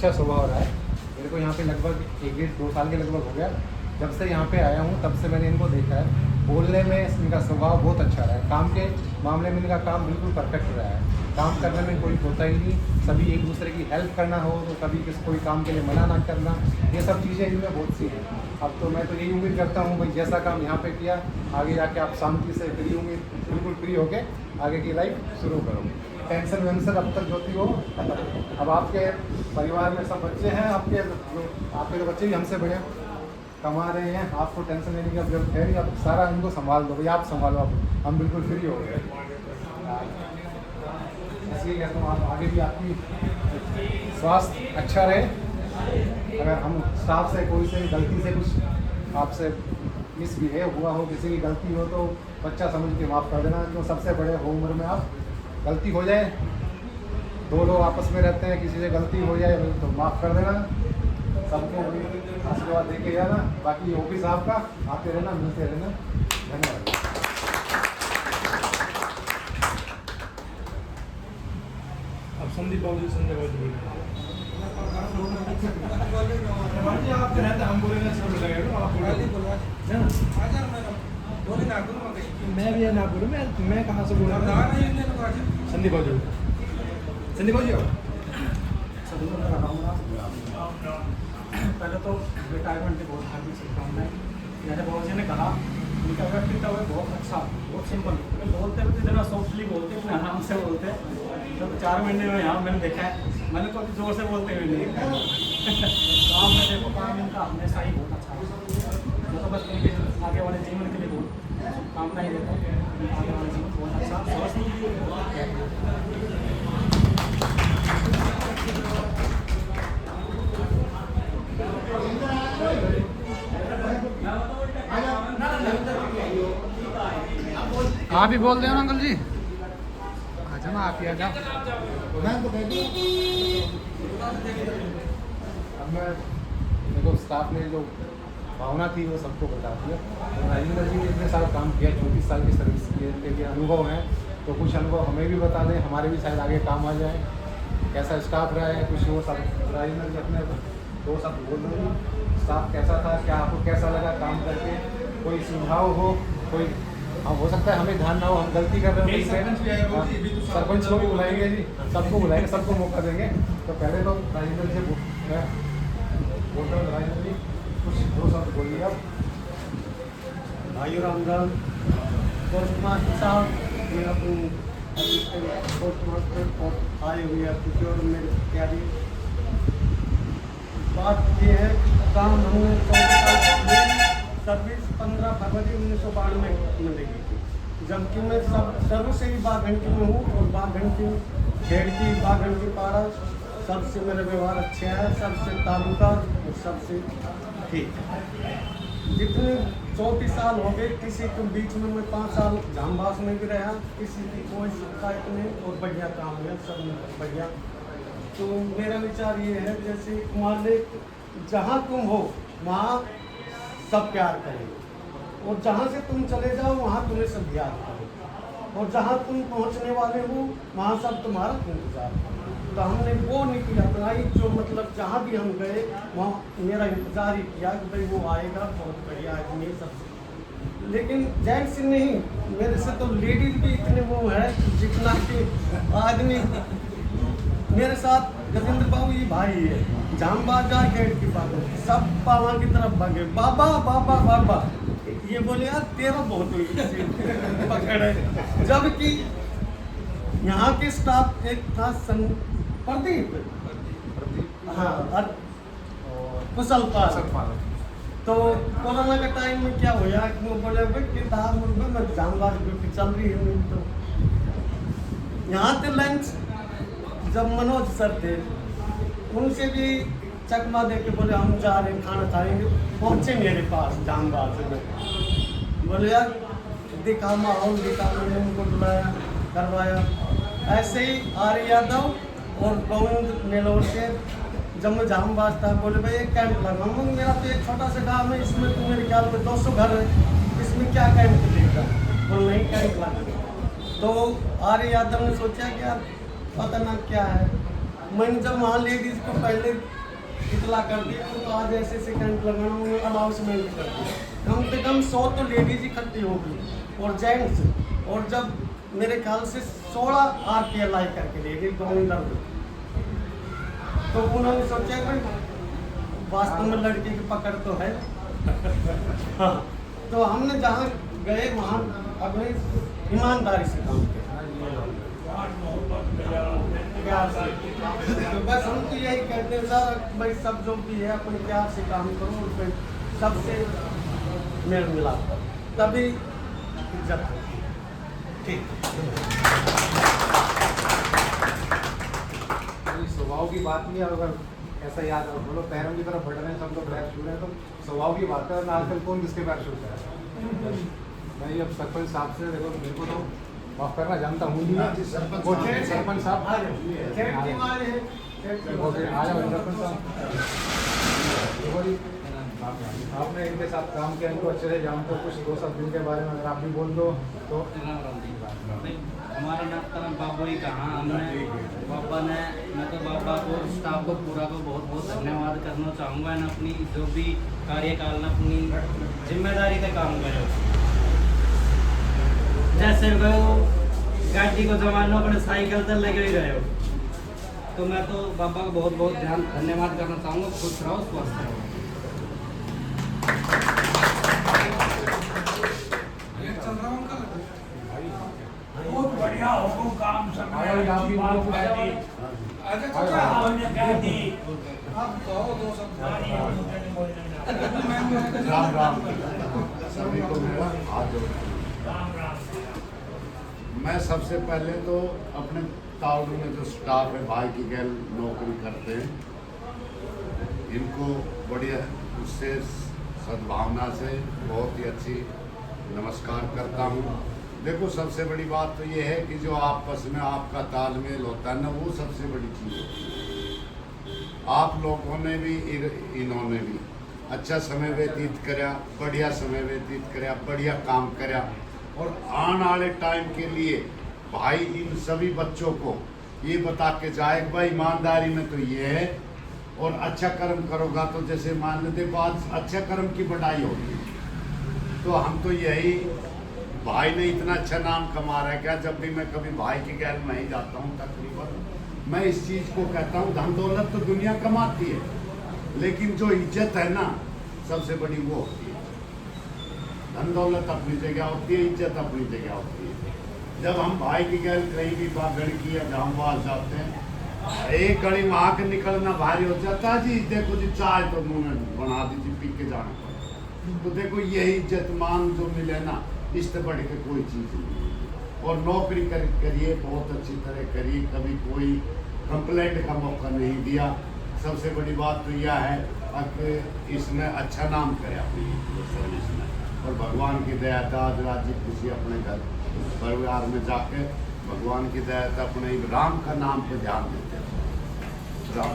अच्छा स्वभाव रहा है। मेरे को यहाँ पे लगभग 1-1.5-2 साल के लगभग हो गया। जब से यहाँ पे आया हूँ तब से मैंने इनको देखा है। बोलने में इनका स्वभाव बहुत अच्छा रहा है। काम के मामले में इनका काम बिल्कुल परफेक्ट रहा है। काम करने में कोई होता ही नहीं, सभी एक दूसरे की हेल्प करना हो तो कभी कोई काम के लिए मना ना करना, ये सब चीज़ें इनमें बहुत सी हैं। अब तो मैं तो यही उम्मीद करता हूँ भाई जैसा काम यहाँ पे किया आगे जाके आप शांति से फ्री होंगे, बिल्कुल फ्री होके आगे की लाइफ शुरू करो। टेंशन वेंशन अब तक जो थी वो अब आपके परिवार में सब बच्चे हैं, आपके तो बच्चे भी हमसे बड़े कमा रहे हैं, आपको टेंशन लेने की अब जरूरत है नहीं। आप सारा इनको संभाल दो भाई, आप संभालो, आप हम बिल्कुल फ्री हो गए। इसलिए कहता हूँ आप आगे भी आपकी स्वास्थ्य अच्छा रहे। अगर हम स्टाफ से कोई से गलती से कुछ आपसे मिसबिहेव हुआ हो, किसी की गलती हो तो बच्चा समझ के माफ़ कर देना। क्यों सबसे बड़े हो उम्र में, आप गलती हो जाए, दो लोग आपस में रहते हैं, किसी से गलती हो जाए तो माफ़ कर देना, सबको आशीर्वाद दे के जाना। बाकी ऑफिस आपका, आते रहना, मिलते रहना। धन्यवाद। अब संदीप बाबू जी, संजय बाबू जी आप रहते हम बोलेंगे सब लगेगा आप बोले ना मैं भी ना बोलूँ। मैं कहाँ से बोल रहा हूँ? संदीप बाबू जी, संदीप बाबू जी पहले तो रिटायरमेंट की बहुत हार्दिक शुभकामनाएं। जैसे बाबू जी ने कहा उनका व्यक्तित्व है बहुत अच्छा, बहुत सिंपल, बोलते हुए इतना सॉफ्टली बोलते हैं, आराम से बोलते हैं। तो 4 महीने में यहाँ मैंने देखा है, मैंने कभी जोर से बोलते हुए नहीं देखा काम में देखो, काम इनका हमेशा ही बहुत अच्छा है। मैं तो बस उनके आगे वाले जीवन के लिए बहुत शुभकामनाएं देता हूँ। आगे वाले जीवन बहुत अच्छा स्वस्थ। आप ही बोल देना अंकल जी, आ जाना, आप ही आ जाओ। मैं तो अब मैं देखो स्टाफ ने जो भावना थी वो सबको बता दिया। तो राजेंद्र जी ने इतने साल काम किया, 34 साल की सर्विस के लिए अनुभव हैं, तो कुछ अनुभव हमें भी बता दें, हमारे भी शायद आगे काम आ जाए। कैसा स्टाफ रहा है कुछ वो सब राजेंद्र जी अपने 2 शब्द बोल देंगे। स्टाफ कैसा था, क्या आपको कैसा लगा काम करके, कोई सुझाव हो, कोई हाँ हो सकता है हमें ध्यान ना हो, हम गलती कर रहे हो, सरपंच को भी बुलाएंगे जी, सबको बुलाएंगे, सबको मौका देंगे। तो पहले तो राजेंद्र जी से बोल रहा हूँ, राजेंद्र जी कुछ 2 शब्द बोलिए आप। भाइयों राम राम। पोस्ट मास्टर साहब, मैं अपनी असिस्टेंट पोस्ट मास्टर और आए हुए हैं और मेरे तैयारी। बात ये है काम हमने सर्विस 15 फरवरी 1992 में लगी थी, जबकि मैं शुरू से ही बाघंटी में हूँ और बाघंटी खेड़की बाघंटी पारा सबसे मेरा व्यवहार अच्छा है, सबसे तालुका और सबसे ठीक है। जितने 34 साल हो गए, किसी के बीच में मैं 5 साल जामबास में भी रहा, किसी की कोई शिकायत नहीं और बढ़िया काम है, सब बढ़िया। तो मेरा विचार ये है जैसे मान ले जहाँ तुम हो वहाँ सब प्यार करें और जहाँ से तुम चले जाओ वहाँ तुम्हें सब याद करें और जहाँ तुम पहुँचने वाले हो वहाँ सब तुम्हारा इंतजार करें। तो हमने वो नीति अपनाई जो मतलब जहाँ भी हम गए वहाँ मेरा इंतज़ार ही किया कि भाई वो आएगा, बहुत बढ़िया आदमी सब। लेकिन जेंट्स नहीं, मेरे से तो लेडीज भी इतने वो है जितना कि आदमी मेरे साथ गजेंद्र बाबू ये भाई है, जामबाज का गेट की बात है, सब पावा की तरफ भागे, बाबा बाबा बाबा, ये बोले यार तेरा बहुत हुई पकड़ है। जबकि यहाँ के स्टाफ एक था प्रदीप, हाँ और कुशल पाल। तो कोरोना के टाइम में क्या हुआ कि वो बोले भाई मैं जामबाज ड्यूटी चल रही है, तो यहाँ से लंच जब मनोज सर थे उनसे भी चकमा दे के बोले हम जा रहे हैं खाना खाएंगे, पहुँचे मेरे पास जामबाज में, बोले यार दिखा माहौल दिखा, मैंने उनको बुलाया करवाया। ऐसे ही आर्य यादव और गोविंद नेलोर के जब मैं जामबाज था बोले भाई एक कैंप लगा, मेरा तो एक छोटा सा गाँव है, इसमें तो मेरे ख्याल में 200 घर है, इसमें क्या कैंप देगा, बोल नहीं कैंप लगा। तो आर्य यादव ने सोचा कि यार पता ना क्या है, मैंने जब वहाँ लेडीज को पहले इतला कर दिया तो आज ऐसे कैंप लगाना उन्होंने अनाउंसमेंट कर दिया। कम से कम 100 तो लेडीज इकट्ठी होगी और जेंट्स, और जब मेरे ख्याल से 16 RPLI करके ले गई दोनों दर्द, तो उन्होंने सोचा कि वास्तव में लड़की की पकड़ तो है। हाँ, तो हमने जहाँ गए वहाँ अपने ईमानदारी से काम किया, प्यार से। तो बस हम तो यही कहते हैं सर भाई, सब जो भी है अपने प्यार से काम करो, उस पर सबसे मेल मिलाप करो, तभी इज्जत होती है। ठीक। स्वभाव की बात नहीं है, अगर ऐसा याद है बोलो पैरों की तरफ बढ़ रहे हैं सब लोग पैर छू रहे हैं, तो स्वभाव की बात है ना। आजकल कौन किसके पैर छूता है? मैं अब सरपंच साहब से देखो, मेरे को तो माफ करना जानता हूँ नहीं, सरपंच साहब आ जाओ सरपंच साहब, आपने इनके साथ काम किया, इनको अच्छे से जानते हो, कुछ 2 दिन के बारे में अगर आप भी बोल दो तो। हमारा नाम बाबू ही कहा हमने बाबा ने, मैं तो बाबा को स्टाफ को पूरा को बहुत बहुत धन्यवाद करना चाहूँगा। ना अपनी जो भी कार्यकाल ने अपनी जिम्मेदारी से काम करो, जैसे गयो गाड़ी को जमानो अपने साइकिल तक लगे ही रहे हो, तो मैं तो बाबा को बहुत बहुत धन्यवाद करना चाहूँगा। खुश रहो, स्वस्थ रहो। बहुत बढ़िया हो काम सब राम राम सभी को मेरा हाथ जोड़। मैं सबसे पहले तो अपने तावड़ू में जो स्टाफ है भाई की गैल नौकरी करते हैं, इनको बढ़िया उससे सद्भावना से बहुत ही अच्छी नमस्कार करता हूँ। देखो सबसे बड़ी बात तो ये है कि जो आपस में आपका तालमेल होता है ना, वो सबसे बड़ी चीज़ होती है। आप लोगों ने भी इन्होंने भी अच्छा समय व्यतीत कराया, बढ़िया समय व्यतीत कराया, बढ़िया काम कराया, और आने वाले टाइम के लिए भाई इन सभी बच्चों को ये बता के जाए भाई ईमानदारी में तो ये है, और अच्छा कर्म करोगा तो जैसे मान लेते बाद अच्छा कर्म की बढ़ाई होगी। तो हम तो यही, भाई ने इतना अच्छा नाम कमा रहा है क्या, जब भी मैं कभी भाई के गैर में ही जाता हूँ तकरीबन मैं इस चीज़ को कहता हूँ, धन दौलत तो दुनिया कमाती है, लेकिन जो इज्जत है ना सबसे बड़ी वो होती है। धन दौलत अपनी जगह होती है, इज्जत अपनी जगह होती है। जब हम भाई की गैर कहीं भी गड़की या जहांबाज जाते हैं, एक घड़ी वहाँ के निकलना भारी हो जाता है, जी देखो जी चाय तो मुँह में बना दीजिए, पी के जाना पड़ेगा। तो देखो यही इज्जत मान जो मिले ना, इससे बढ़ के कोई चीज़ नहीं है। और नौकरी करिए, बहुत अच्छी तरह करिए, कभी कोई कंप्लेंट का मौका नहीं दिया। सबसे बड़ी बात तो यह है कि इसने अच्छा नाम करे अपनी सर्विस में, और भगवान की दया था आज राज्य खुशी अपने घर परिवार में जाके भगवान की दया था अपने राम का नाम पे ध्यान देते हैं। राम